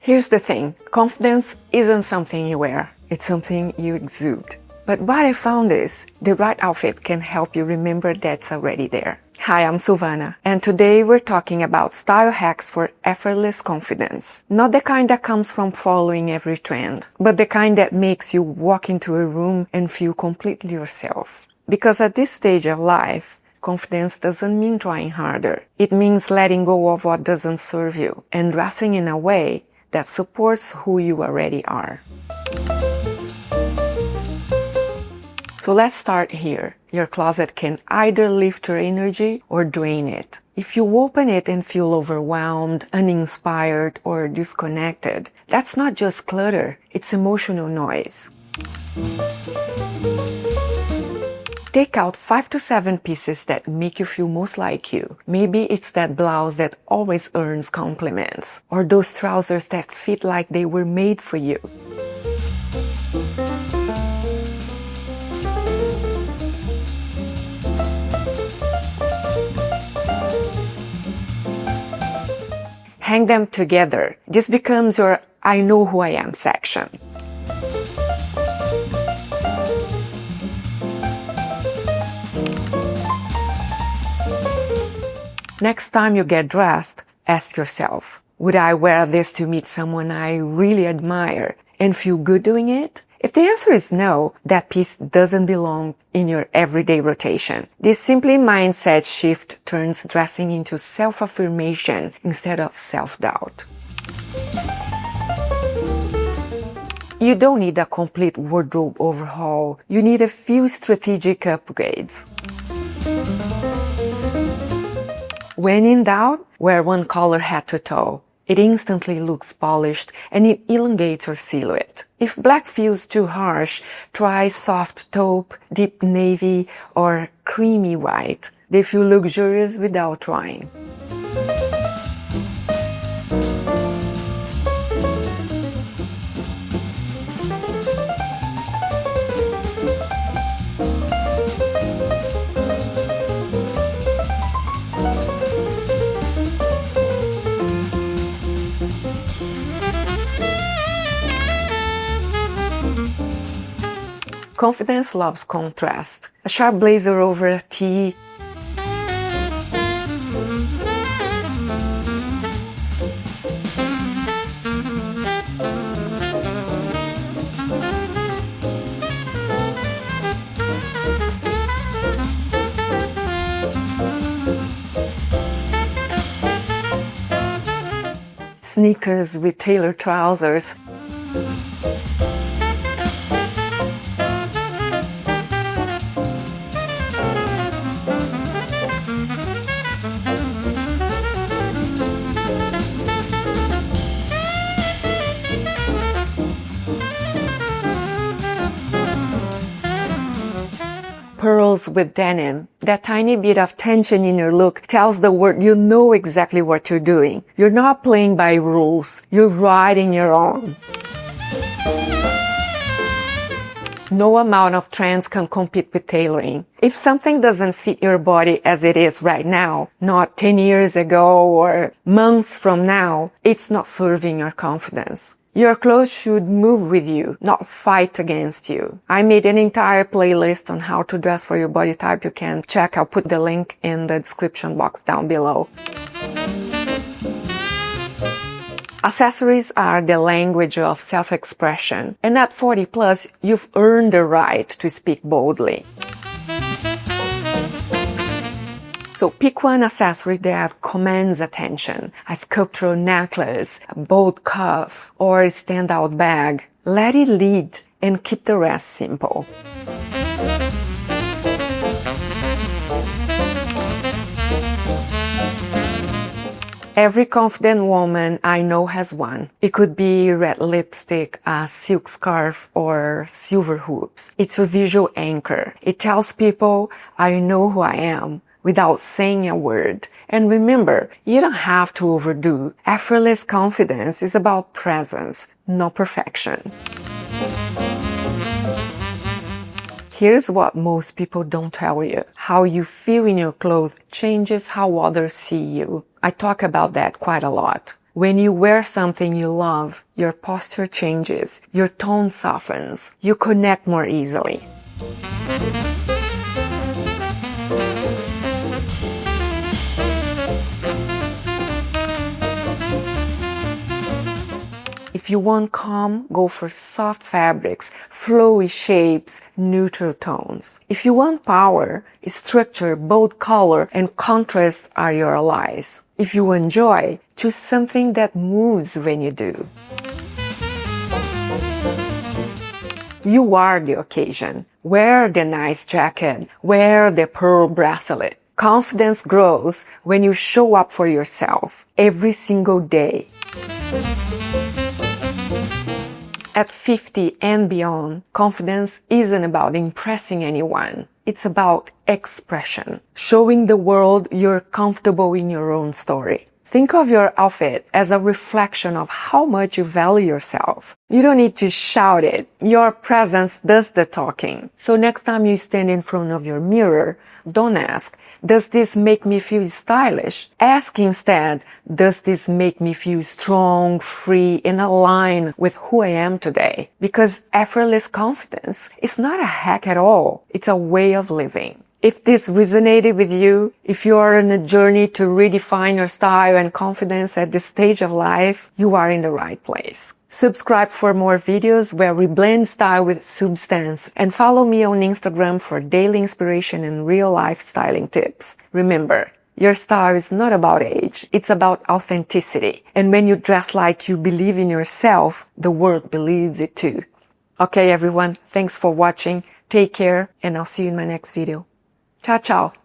Here's the thing, confidence isn't something you wear, it's something you exude. But what I found is, the right outfit can help you remember that's already there. Hi, I'm Silvana, and today we're talking about style hacks for effortless confidence. Not the kind that comes from following every trend, but the kind that makes you walk into a room and feel completely yourself. Because at this stage of life, confidence doesn't mean trying harder. It means letting go of what doesn't serve you and dressing in a way that supports who you already are. So let's start here. Your closet can either lift your energy or drain it. If you open it and feel overwhelmed, uninspired, or disconnected, that's not just clutter, it's emotional noise. Take out 5 to 7 pieces that make you feel most like you. Maybe it's that blouse that always earns compliments, or those trousers that fit like they were made for you. Hang them together. This becomes your I know who I am section. Next time you get dressed, ask yourself, would I wear this to meet someone I really admire and feel good doing it? If the answer is no, that piece doesn't belong in your everyday rotation. This simply mindset shift turns dressing into self-affirmation instead of self-doubt. You don't need a complete wardrobe overhaul. You need a few strategic upgrades. When in doubt, wear one color head to toe. It instantly looks polished and it elongates your silhouette. If black feels too harsh, try soft taupe, deep navy, or creamy white. They feel luxurious without trying. Confidence loves contrast. A sharp blazer over a tee, sneakers with tailored trousers. Pearls with denim. That tiny bit of tension in your look tells the world you know exactly what you're doing. You're not playing by rules. You're riding your own. No amount of trends can compete with tailoring. If something doesn't fit your body as it is right now, not 10 years ago or months from now, it's not serving your confidence. Your clothes should move with you, not fight against you. I made an entire playlist on how to dress for your body type you can check. I'll put the link in the description box down below. Accessories are the language of self-expression, and at 40 plus, you've earned the right to speak boldly. So pick one accessory that commands attention, a sculptural necklace, a bold cuff, or a standout bag. Let it lead and keep the rest simple. Every confident woman I know has one. It could be red lipstick, a silk scarf, or silver hoops. It's a visual anchor. It tells people, I know who I am, without saying a word. And remember, you don't have to overdo. Effortless confidence is about presence, not perfection. Here's what most people don't tell you. How you feel in your clothes changes how others see you. I talk about that quite a lot. When you wear something you love, your posture changes, your tone softens, you connect more easily. If you want calm, go for soft fabrics, flowy shapes, neutral tones. If you want power, structure, bold color, and contrast are your allies. If you want joy, choose something that moves when you do. You are the occasion. Wear the nice jacket. Wear the pearl bracelet. Confidence grows when you show up for yourself every single day. At 50 and beyond, confidence isn't about impressing anyone. It's about expression, showing the world you're comfortable in your own story. Think of your outfit as a reflection of how much you value yourself. You don't need to shout it. Your presence does the talking. So next time you stand in front of your mirror, don't ask, does this make me feel stylish? Ask instead, does this make me feel strong, free, and aligned with who I am today? Because effortless confidence is not a hack at all. It's a way of living. If this resonated with you, if you are on a journey to redefine your style and confidence at this stage of life, you are in the right place. Subscribe for more videos where we blend style with substance, and follow me on Instagram for daily inspiration and real-life styling tips. Remember, your style is not about age, it's about authenticity. And when you dress like you believe in yourself, the world believes it too. Okay, everyone, thanks for watching. Take care, and I'll see you in my next video. Ciao, ciao.